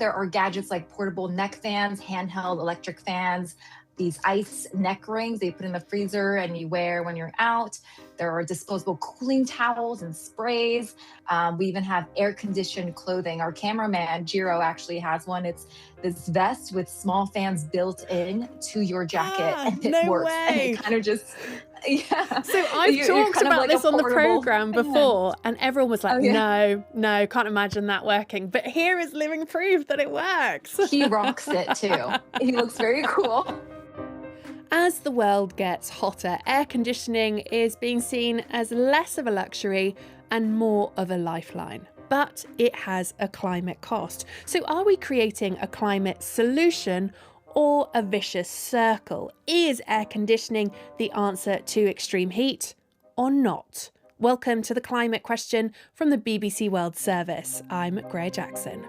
There are gadgets like portable neck fans, handheld electric fans, these ice neck rings they put in the freezer and you wear when you're out. There are disposable cooling towels and sprays. We even have air conditioned clothing. Our cameraman, Jiro, actually has one. It's this vest with small fans built in to your jacket Ah, and it no works. And it way. kind of just, yeah, So I've you're talked kind of about like a this on the portable program fan. before, and everyone was Oh, like, yeah. no, no, can't imagine that working. But here is living proof that it works. He rocks it too. He looks very cool. As the world gets hotter, air conditioning is being seen as less of a luxury and more of a lifeline. But it has a climate cost. So, are we creating a climate solution or a vicious circle? Is air conditioning the answer to extreme heat or not? Welcome to the Climate Question from the BBC World Service. I'm Greer Jackson.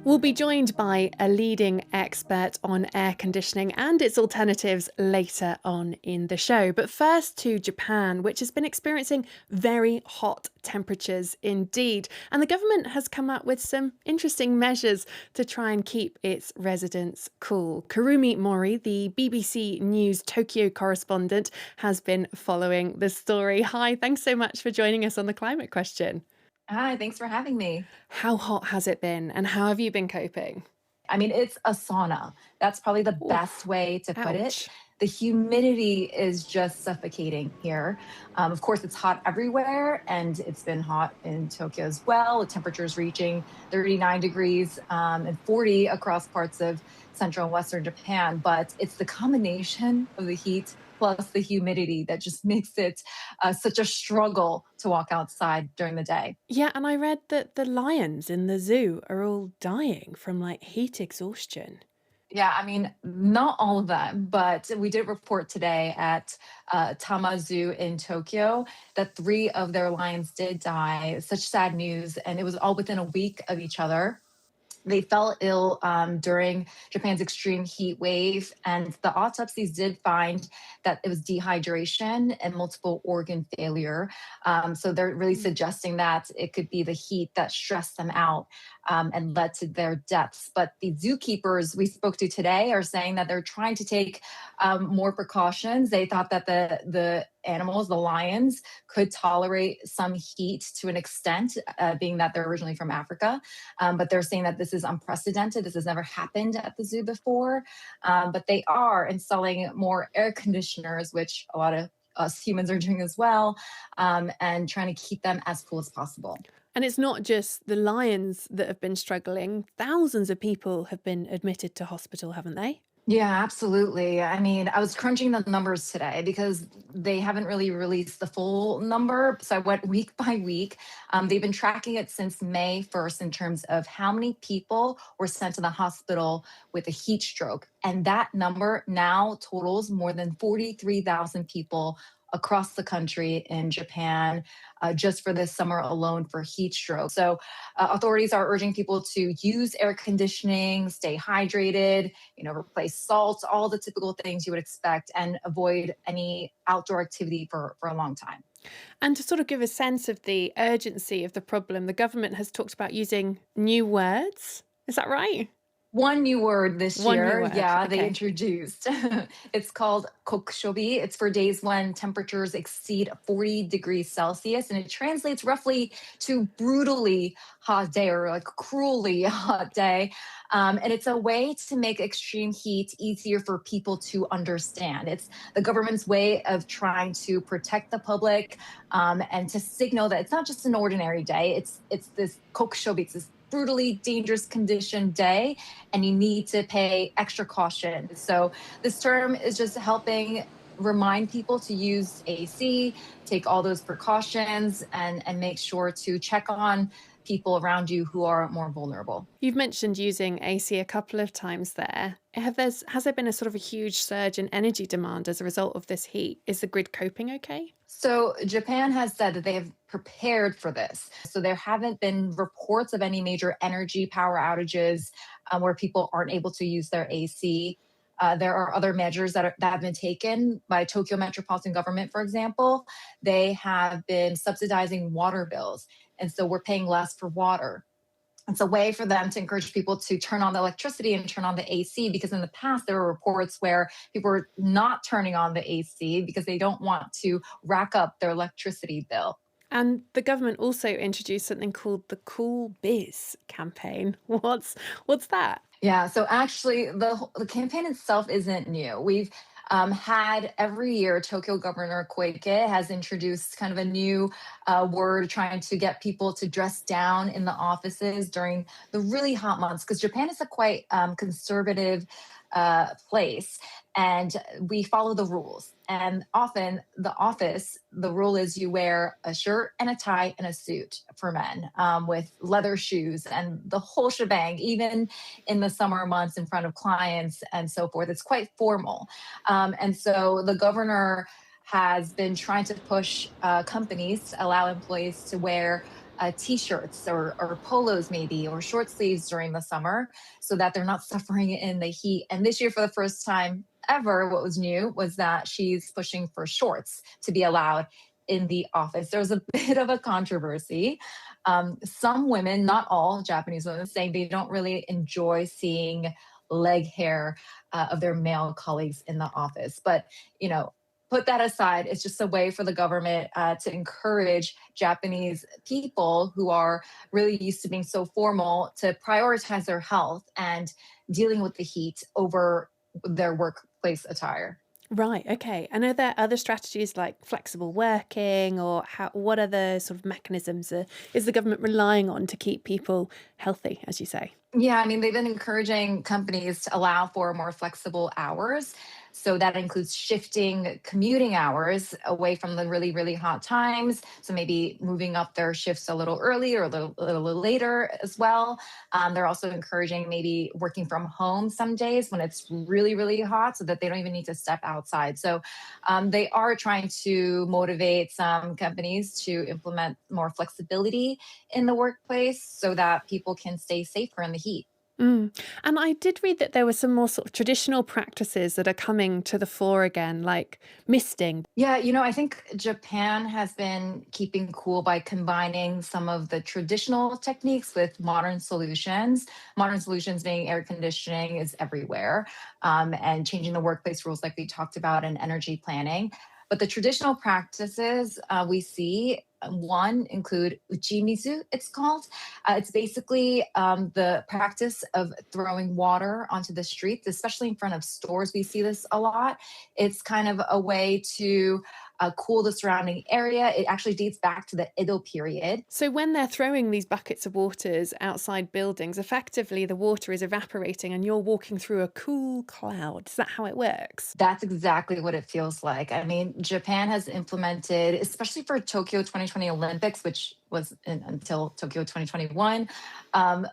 We'll be joined by a leading expert on air conditioning and its alternatives later on in the show. But first to Japan, which has been experiencing very hot temperatures indeed. And the government has come up with some interesting measures to try and keep its residents cool. Kurumi Mori, the BBC News Tokyo correspondent, has been following the story. Hi, thanks so much for joining us on the Climate Question. Hi, thanks for having me. How hot has it been and how have you been coping? I mean, it's a sauna. That's probably the best Oof, way to put it. ouch. The humidity is just suffocating here. Of course, it's hot everywhere, and it's been hot in Tokyo as well. The temperatures reaching 39 degrees and 40 across parts of central and western Japan. But it's the combination of the heat plus the humidity that just makes it such a struggle to walk outside during the day. Yeah, and I read that the lions in the zoo are all dying from like heat exhaustion. Yeah, I mean, not all of them, but we did report today at Tama Zoo in Tokyo that three of their lions did die. Such sad news. And it was all within a week of each other. They fell ill during Japan's extreme heat wave, and the autopsies did find that it was dehydration and multiple organ failure. So they're really Mm. suggesting that it could be the heat that stressed them out and led to their deaths. But the zookeepers we spoke to today are saying that they're trying to take more precautions. They thought that the animals, the lions, could tolerate some heat to an extent, being that they're originally from Africa. But they're saying that this is unprecedented. This has never happened at the zoo before. But they are installing more air conditioners, which a lot of us humans are doing as well, and trying to keep them as cool as possible. And it's not just the lions that have been struggling. Thousands of people have been admitted to hospital, haven't they? Yeah, absolutely. I mean, I was crunching the numbers today because they haven't really released the full number. So I went week by week. They've been tracking it since May 1st in terms of how many people were sent to the hospital with a heat stroke. And that number now totals more than 43,000 people across the country in Japan just for this summer alone for heat stroke. So authorities are urging people to use air conditioning, stay hydrated, replace salt, all the typical things you would expect, and avoid any outdoor activity for a long time. And to sort of give a sense of the urgency of the problem, the government has talked about using new words. Is that right? One new word this One new year, word. yeah, they Okay. introduced. It's called kokushobi. It's for days when temperatures exceed 40 degrees Celsius, and it translates roughly to brutally hot day or like cruelly hot day. And it's a way to make extreme heat easier for people to understand. It's the government's way of trying to protect the public and to signal that it's not just an ordinary day. It's this kokushobi. It's this brutally dangerous condition day and you need to pay extra caution. So this term is just helping remind people to use AC, take all those precautions, and make sure to check on people around you who are more vulnerable. You've mentioned using AC a couple of times there. Has there been a sort of a huge surge in energy demand as a result of this heat? Is the grid coping okay? So Japan has said that they have prepared for this. So there haven't been reports of any major energy power outages where people aren't able to use their AC. There are other measures that have been taken by Tokyo Metropolitan Government, for example. They have been subsidizing water bills. And so we're paying less for water. It's a way for them to encourage people to turn on the electricity and turn on the AC, because in the past there were reports where people were not turning on the AC because they don't want to rack up their electricity bill. And the government also introduced something called the Cool Biz campaign. What's that? Yeah, so actually, the campaign itself isn't new. We've had every year, Tokyo Governor Koike has introduced kind of a new word trying to get people to dress down in the offices during the really hot months, because Japan is a quite conservative place, and we follow the rules. And often, the rule is you wear a shirt and a tie and a suit for men, with leather shoes and the whole shebang, even in the summer months in front of clients and so forth. It's quite formal. And so the governor has been trying to push companies to allow employees to wear t-shirts or polos, maybe, or short sleeves during the summer, so that they're not suffering in the heat. And this year, for the first time ever, what was new was that she's pushing for shorts to be allowed in the office. There's a bit of a controversy. Some women, not all Japanese women, saying they don't really enjoy seeing leg hair of their male colleagues in the office. But, you know, put that aside, it's just a way for the government to encourage Japanese people who are really used to being so formal to prioritize their health and dealing with the heat over their workplace attire. Right, okay. And are there other strategies like flexible working, or what other sort of mechanisms is the government relying on to keep people healthy, as you say? Yeah, I mean, they've been encouraging companies to allow for more flexible hours. So that includes shifting commuting hours away from the really, really hot times. So maybe moving up their shifts a little early or a little later as well. They're also encouraging maybe working from home some days when it's really, really hot, so that they don't even need to step outside. So they are trying to motivate some companies to implement more flexibility in the workplace so that people can stay safer in the heat. Mm. And I did read that there were some more sort of traditional practices that are coming to the fore again, like misting. Yeah, I think Japan has been keeping cool by combining some of the traditional techniques with modern solutions. Modern solutions being air conditioning is everywhere, and changing the workplace rules, like we talked about, and energy planning. But the traditional practices we see, one include uchimizu, it's called. It's basically the practice of throwing water onto the streets, especially in front of stores. We see this a lot. It's kind of a way to cool the surrounding area. It actually dates back to the Edo period. So when they're throwing these buckets of waters outside buildings, effectively the water is evaporating and you're walking through a cool cloud. Is that how it works? That's exactly what it feels like. I mean, Japan has implemented, especially for Tokyo 2020 Olympics, which was until Tokyo 2021.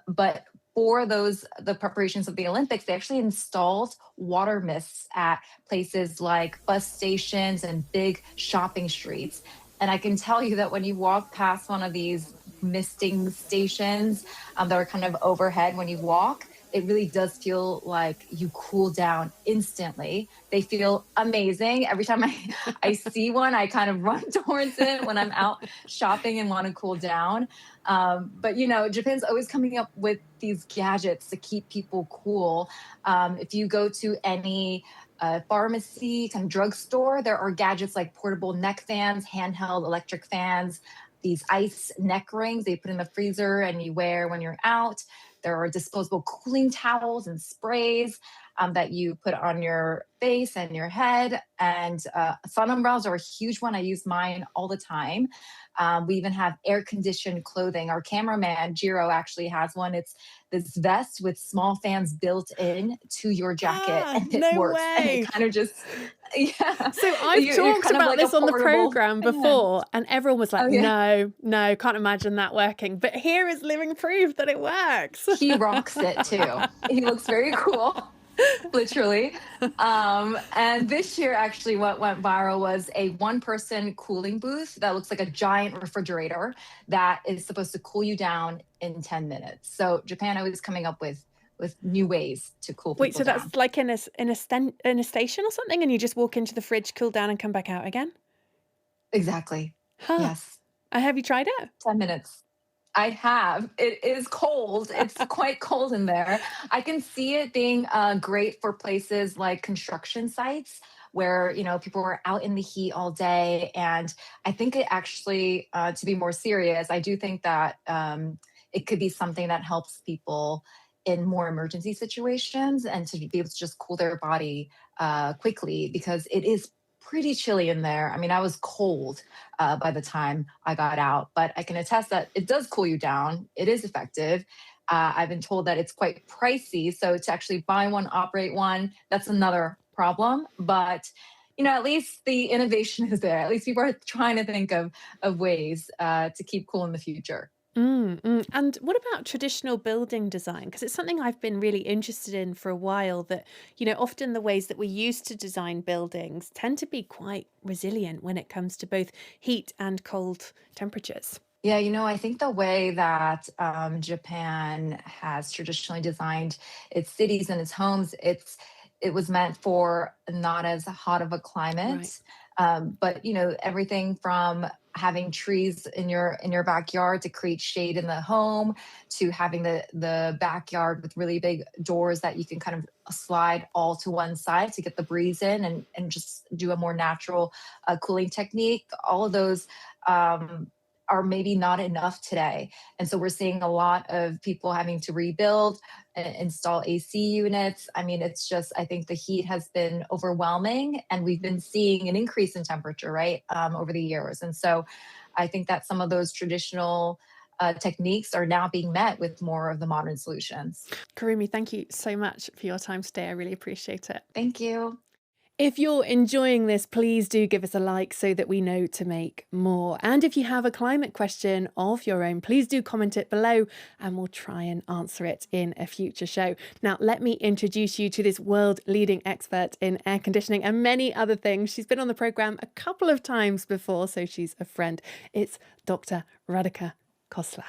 But for the preparations of the Olympics, they actually installed water mists at places like bus stations and big shopping streets. And I can tell you that when you walk past one of these misting stations that are kind of overhead when you walk, it really does feel like you cool down instantly. They feel amazing. Every time I see one, I kind of run towards it when I'm out shopping and want to cool down. But Japan's always coming up with these gadgets to keep people cool. If you go to any pharmacy, kind of drugstore, there are gadgets like portable neck fans, handheld electric fans, these ice neck rings they put in the freezer and you wear when you're out. There are disposable cooling towels and sprays that you put on your face and your head. And sun umbrellas are a huge one. I use mine all the time. We even have air conditioned clothing. Our cameraman, Jiro, actually has one. It's this vest with small fans built in to your jacket, Ah, and it no works. And it way. kind of just, yeah, So I've you're talked kind of about like a this on the portable program fan. before, and everyone was Oh, like, yeah. no, no, can't imagine that working. But here is living proof that it works. He rocks it too. He looks very cool. Literally. And this year, actually, what went viral was a one-person cooling booth that looks like a giant refrigerator that is supposed to cool you down in 10 minutes. So Japan always coming up with new ways to cool Wait, people so down. that's like in a station or something, and you just walk into the fridge, cool down, and come back out again? Exactly. Huh. Yes. Have you tried it? 10 minutes. I have. It is cold. It's quite cold in there. I can see it being great for places like construction sites where people are out in the heat all day. And I think it actually, to be more serious, I do think that it could be something that helps people in more emergency situations and to be able to just cool their body quickly because it is pretty chilly in there. I mean, I was cold by the time I got out. But I can attest that it does cool you down. It is effective. I've been told that it's quite pricey. So to actually buy one, operate one, that's another problem. But at least the innovation is there. At least people are trying to think of ways to keep cool in the future. And what about traditional building design? Because it's something I've been really interested in for a while that, often the ways that we used to design buildings tend to be quite resilient when it comes to both heat and cold temperatures. Yeah, I think the way that Japan has traditionally designed its cities and its homes, it was meant for not as hot of a Right. climate, but everything from having trees in your backyard to create shade in the home, to having the backyard with really big doors that you can kind of slide all to one side to get the breeze in and just do a more natural cooling technique. All of those. Are maybe not enough today. And so we're seeing a lot of people having to rebuild and install AC units. I mean, it's just, I think the heat has been overwhelming and we've been seeing an increase in temperature, right, over the years. And so I think that some of those traditional techniques are now being met with more of the modern solutions. Karumi, thank you so much for your time today. I really appreciate it. Thank you. If you're enjoying this, please do give us a like so that we know to make more. And if you have a climate question of your own, please do comment it below and we'll try and answer it in a future show. Now, let me introduce you to this world leading expert in air conditioning and many other things. She's been on the programme a couple of times before, so she's a friend. It's Dr. Radhika Khosla.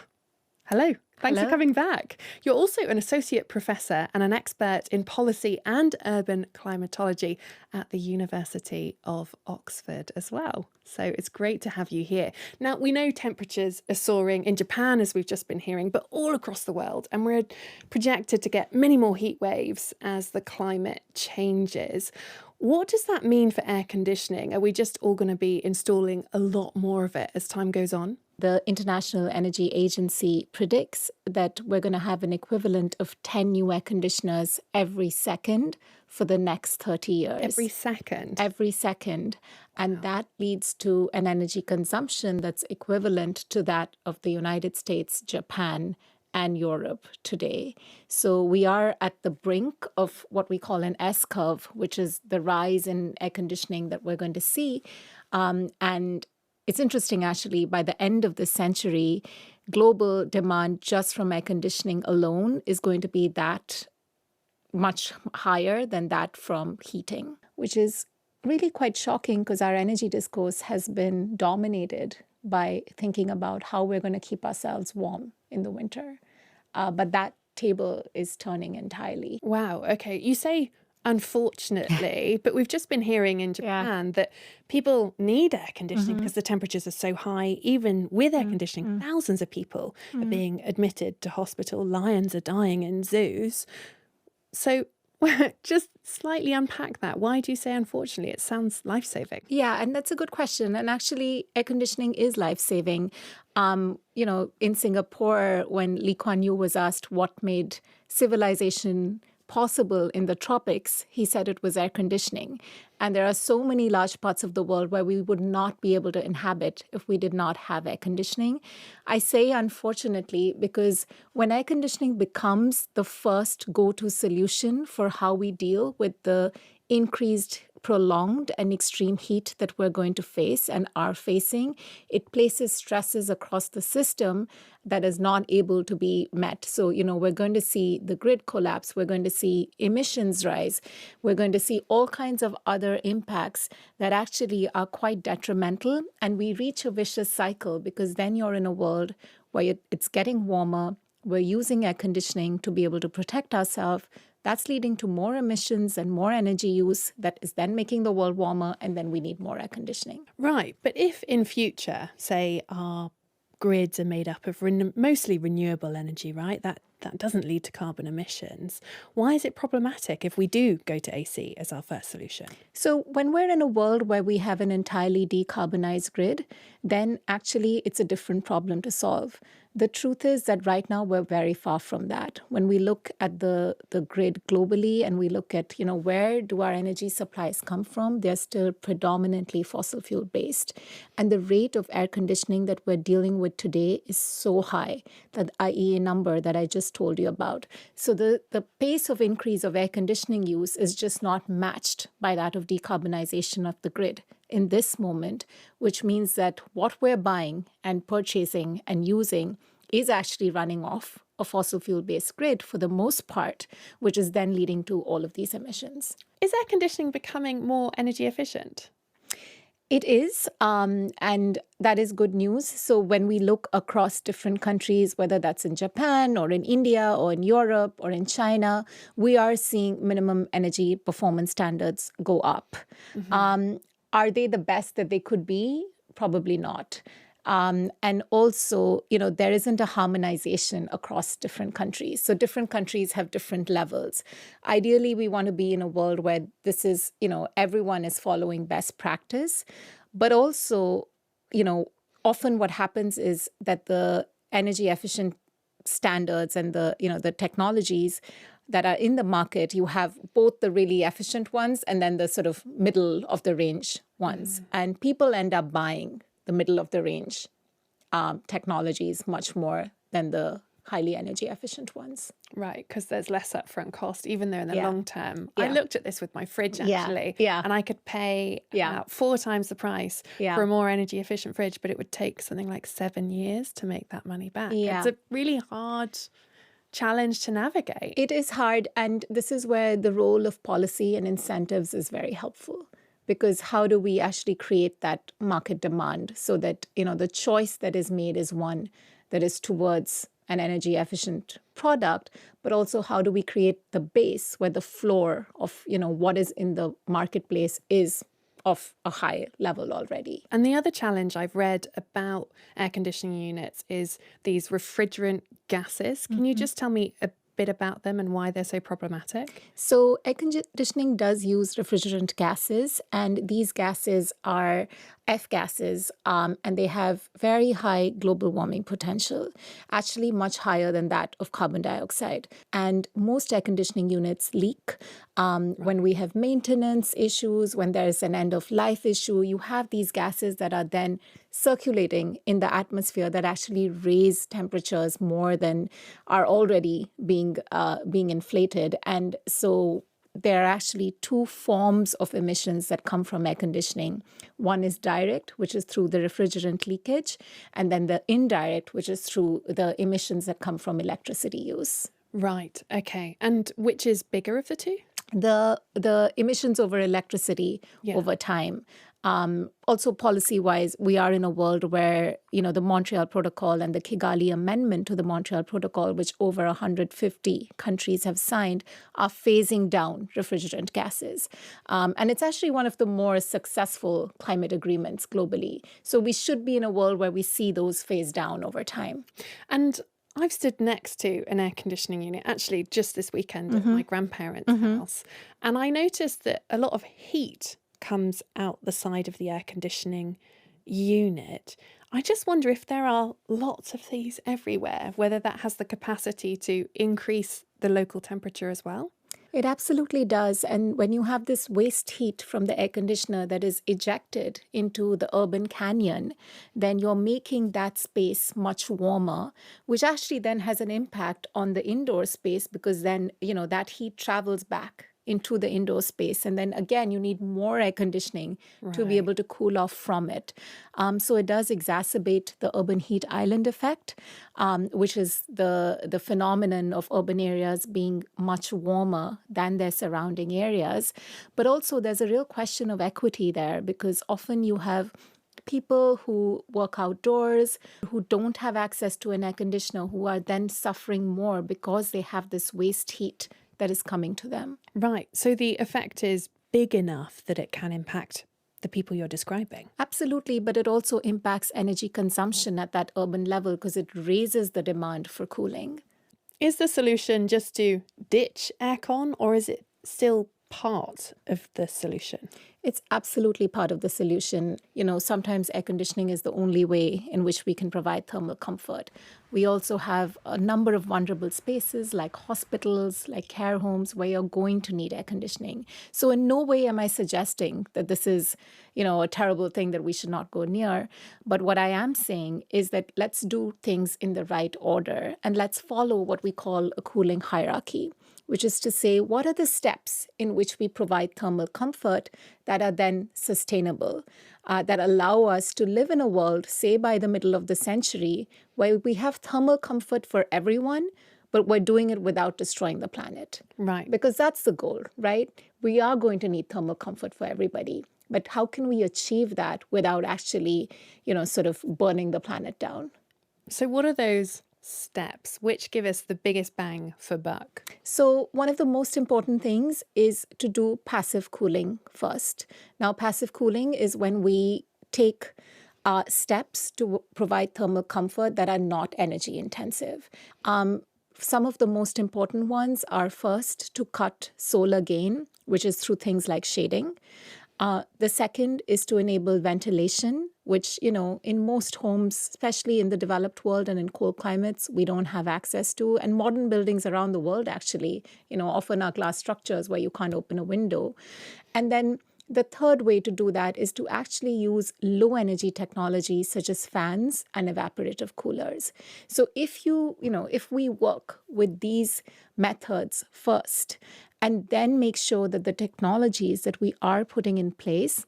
Hello. Thanks for Hello. coming back. You're also an associate professor and an expert in policy and urban climatology at the University of Oxford as well. So it's great to have you here. Now, we know temperatures are soaring in Japan, as we've just been hearing, but all across the world. And we're projected to get many more heat waves as the climate changes. What does that mean for air conditioning? Are we just all going to be installing a lot more of it as time goes on? The International Energy Agency predicts that we're going to have an equivalent of 10 new air conditioners every second for the next 30 years. Every second. Every second. And that leads to an energy consumption that's equivalent to that of the United States, Japan, and Europe today. So we are at the brink of what we call an S curve, which is the rise in air conditioning that we're going to see. And it's interesting, actually, by the end of the century, global demand just from air conditioning alone is going to be that much higher than that from heating, which is really quite shocking because our energy discourse has been dominated by thinking about how we're going to keep ourselves warm in the winter. But that table is turning entirely. Wow. Okay. You say unfortunately, but we've just been hearing in Japan that people need air conditioning because the temperatures are so high. Even with air conditioning, thousands of people are being admitted to hospital. Lions are dying in zoos. So just slightly unpack that. Why do you say unfortunately? It sounds life-saving. Yeah, and that's a good question. And actually, air conditioning is life-saving. In Singapore, when Lee Kuan Yew was asked what made civilization possible in the tropics, he said it was air conditioning. And there are so many large parts of the world where we would not be able to inhabit if we did not have air conditioning. I say unfortunately because when air conditioning becomes the first go-to solution for how we deal with the increased, prolonged and extreme heat that we're going to face and are facing, it places stresses across the system that is not able to be met. So, we're going to see the grid collapse. We're going to see emissions rise. We're going to see all kinds of other impacts that actually are quite detrimental. And we reach a vicious cycle because then you're in a world where it's getting warmer. We're using air conditioning to be able to protect ourselves. That's leading to more emissions and more energy use that is then making the world warmer, and then we need more air conditioning. Right. But if in future, say, our grids are made up of mostly renewable energy, right? That doesn't lead to carbon emissions. Why is it problematic if we do go to AC as our first solution? So, when we're in a world where we have an entirely decarbonized grid, then actually it's a different problem to solve. The truth is that right now we're very far from that. When we look at the grid globally and we look at, where do our energy supplies come from, they're still predominantly fossil fuel based. And the rate of air conditioning that we're dealing with today is so high, that IEA number that I just told you about. So the pace of increase of air conditioning use is just not matched by that of decarbonization of the grid in this moment, which means that what we're buying and purchasing and using is actually running off a fossil fuel-based grid for the most part, which is then leading to all of these emissions. Is air conditioning becoming more energy efficient? It is, and that is good news. So when we look across different countries, whether that's in Japan or in India or in Europe or in China, we are seeing minimum energy performance standards go up. Are they the best that they could be? Probably not. And also, there isn't a harmonization across different countries. So different countries have different levels. Ideally, we want to be in a world where this is, everyone is following best practice. But also, often what happens is that the energy efficient standards and the technologies that are in the market, you have both the really efficient ones and then the sort of middle of the range ones. And people end up buying the middle of the range technologies much more than the highly energy efficient ones. Right, because there's less upfront cost, even though in the long term, I Yeah. looked at this with my fridge actually, Yeah. and I could pay about 4 times the price for a more energy efficient fridge, but it would take something like 7 years to make that money back. Yeah. It's a really hard challenge to navigate. It is hard, and this is where the role of policy and incentives is very helpful. Because how do we actually create that market demand so that, the choice that is made is one that is towards an energy efficient product, but also how do we create the base where the floor of, what is in the marketplace is of a high level already. And the other challenge I've read about air conditioning units is these refrigerant gases. Can you just tell me a bit about them and why they're so problematic? So air conditioning does use refrigerant gases, and these gases are F gases, and they have very high global warming potential, actually much higher than that of carbon dioxide. And most air conditioning units leak. When we have maintenance issues, when there's an end of life issue, you have these gases that are then circulating in the atmosphere that actually raise temperatures more than are already being inflated. And so there are actually 2 forms of emissions that come from air conditioning. One is direct, which is through the refrigerant leakage, and then the indirect, which is through the emissions that come from electricity use. Right, okay. And which is bigger of the two? The emissions over electricity over time. Also, policy-wise, we are in a world where, the Montreal Protocol and the Kigali Amendment to the Montreal Protocol, which over 150 countries have signed, are phasing down refrigerant gases. And it's actually one of the more successful climate agreements globally. So we should be in a world where we see those phase down over time. And I've stood next to an air conditioning unit actually just this weekend at my grandparents' house. And I noticed that a lot of heat comes out the side of the air conditioning unit. I just wonder if there are lots of these everywhere, whether that has the capacity to increase the local temperature as well. It absolutely does. And when you have this waste heat from the air conditioner that is ejected into the urban canyon, then you're making that space much warmer, which actually then has an impact on the indoor space because then, that heat travels back into the indoor space. And then again, you need more air conditioning to be able to cool off from it. So it does exacerbate the urban heat island effect, which is the phenomenon of urban areas being much warmer than their surrounding areas. But also there's a real question of equity there because often you have people who work outdoors, who don't have access to an air conditioner, who are then suffering more because they have this waste heat that is coming to them. Right. So the effect is big enough that it can impact the people you're describing. Absolutely, but it also impacts energy consumption at that urban level because it raises the demand for cooling. Is the solution just to ditch aircon, or is it still part of the solution? It's absolutely part of the solution. Sometimes air conditioning is the only way in which we can provide thermal comfort. We also have a number of vulnerable spaces like hospitals, like care homes, where you're going to need air conditioning. So in no way am I suggesting that this is, a terrible thing that we should not go near. But what I am saying is that let's do things in the right order and let's follow what we call a cooling hierarchy, which is to say, what are the steps in which we provide thermal comfort that are then sustainable, that allow us to live in a world, say by the middle of the century, where we have thermal comfort for everyone, but we're doing it without destroying the planet. Right. Because that's the goal, right? We are going to need thermal comfort for everybody. But how can we achieve that without actually, sort of burning the planet down? So what are those steps which give us the biggest bang for buck? So one of the most important things is to do passive cooling first. Now, passive cooling is when we take steps to provide thermal comfort that are not energy intensive. Some of the most important ones are first to cut solar gain, which is through things like shading. The second is to enable ventilation, which, in most homes, especially in the developed world and in cold climates, we don't have access to. And modern buildings around the world, actually, often are glass structures where you can't open a window. And then the third way to do that is to actually use low energy technology such as fans and evaporative coolers. So if we work with these methods first, and then make sure that the technologies that we are putting in place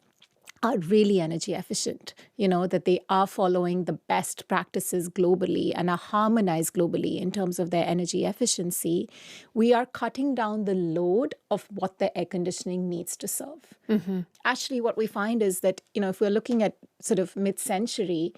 are really energy efficient, that they are following the best practices globally and are harmonized globally in terms of their energy efficiency, we are cutting down the load of what the air conditioning needs to serve. Mm-hmm. Actually, what we find is that, if we're looking at sort of mid-century,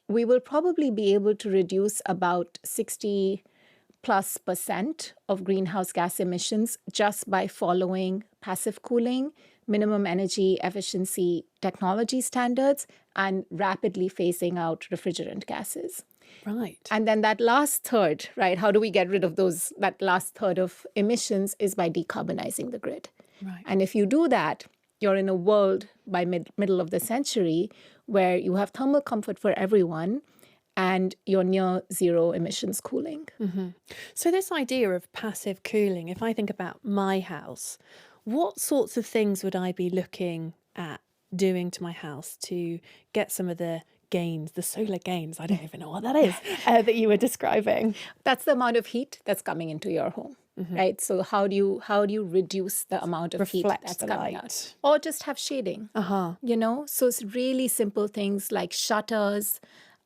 we will probably be able to reduce about 60+% of greenhouse gas emissions just by following passive cooling, minimum energy efficiency technology standards, and rapidly phasing out refrigerant gases. Right. And then that last third, right, how do we get rid of that last third of emissions is by decarbonizing the grid. Right. And if you do that, you're in a world by middle of the century where you have thermal comfort for everyone, and you're near zero emissions cooling. Mm-hmm. So this idea of passive cooling, if I think about my house, what sorts of things would I be looking at doing to my house to get some of the gains, the solar gains, I don't even know what that is, that you were describing? That's the amount of heat that's coming into your home. Mm-hmm. Right. So how do you reduce the amount of heat that's coming out? Or just have shading. So it's really simple things like shutters,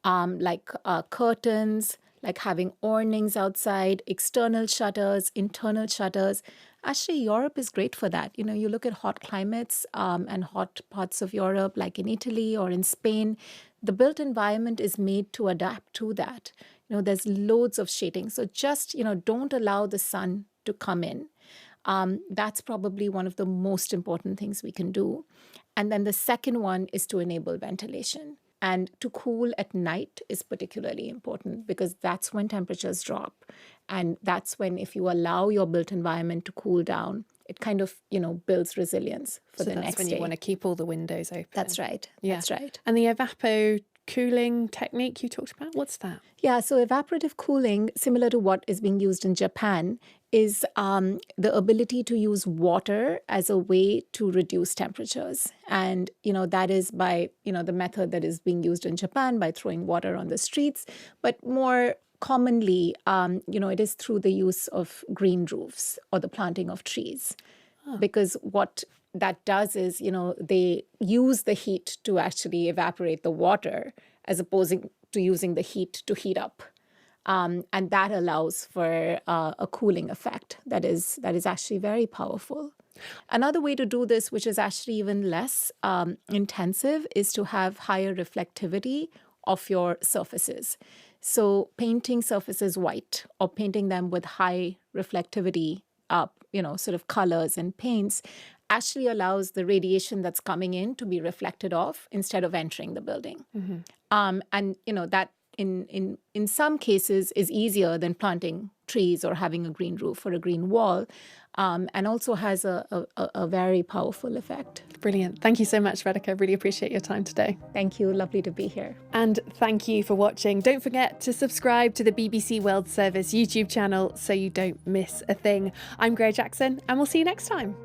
like curtains, like having awnings outside, external shutters, internal shutters. Actually, Europe is great for that. You look at hot climates and hot parts of Europe, like in Italy or in Spain, the built environment is made to adapt to that. There's loads of shading. So just, don't allow the sun to come in. That's probably one of the most important things we can do. And then the second one is to enable ventilation. And to cool at night is particularly important because that's when temperatures drop. And that's when, if you allow your built environment to cool down, it kind of, builds resilience for the next day. That's when you want to keep all the windows open. That's right. Yeah. That's right. And the evapo cooling technique you talked about, what's that? Yeah, so evaporative cooling, similar to what is being used in Japan, is the ability to use water as a way to reduce temperatures. And, that is by, the method that is being used in Japan by throwing water on the streets. But more commonly, it is through the use of green roofs or the planting of trees. Because what that does is, they use the heat to actually evaporate the water as opposed to using the heat to heat up. And that allows for a cooling effect that is actually very powerful. Another way to do this, which is actually even less intensive, is to have higher reflectivity of your surfaces. So painting surfaces white or painting them with high reflectivity, sort of colors and paints actually allows the radiation that's coming in to be reflected off instead of entering the building. And that in some cases is easier than planting trees or having a green roof or a green wall, and also has a very powerful effect. Brilliant. Thank you so much, Radhika. Really appreciate your time today. Thank you. Lovely to be here. And thank you for watching. Don't forget to subscribe to the BBC World Service YouTube channel so you don't miss a thing. I'm Greer Jackson, and we'll see you next time.